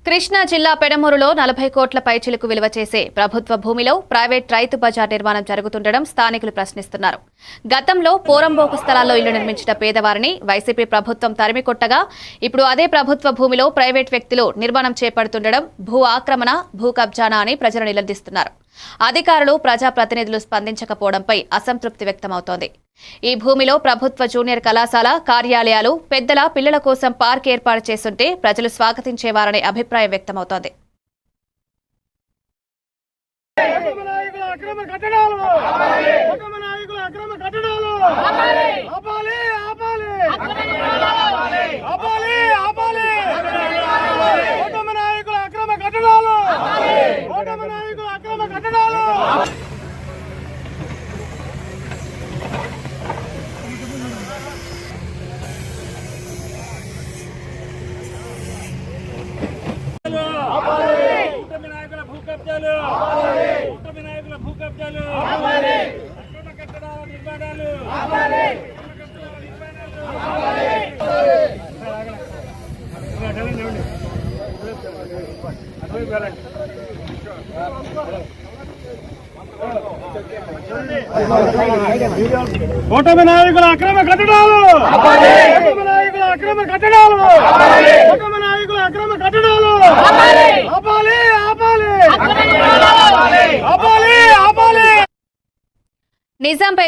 కృష్ణా జిల్లా పెడమూరులో 40 కోట్ల పైచిలుకు విలువ చేసే ప్రభుత్వ భూమిలో ప్రైవేట్ రైతు బజార్ నిర్మాణం జరుగుతుండడం స్థానికులు ప్రశ్నిస్తున్నారు. గతంలో పోరంబోకు స్థలాల్లో ఇళ్లు నిర్మించిన పేదవారిని వైసీపీ ప్రభుత్వం తరిమికొట్టగా ఇప్పుడు అదే ప్రభుత్వ భూమిలో ప్రైవేట్ వ్యక్తులు నిర్మాణం చేపడుతుండడం భూ ఆక్రమణ, భూ కబ్జానా అని ప్రజలు నిలదీస్తున్నారు. అధికారులు, ప్రజాప్రతినిధులు స్పందించకపోవడంపై అసంతృప్తి వ్యక్తమవుతోంది. ఈ భూమిలో ప్రభుత్వ జూనియర్ కళాశాల, కార్యాలయాలు, పెద్దల పిల్లల కోసం పార్క్ ఏర్పాటు చేస్తుంటే ప్రజలు స్వాగతించేవారనే అభిప్రాయం వ్యక్తమవుతోంది. కూటమి నాయకుల అక్రమ కట్టడాలు, కూటమి నాయకుల అక్రమ కట్టడాలు, కూటమి నాయకుల అక్రమ కట్టడాలు ఆపాలి, ఆపాలి, ఆపాలి, ఆపాలి. నిజాంపేట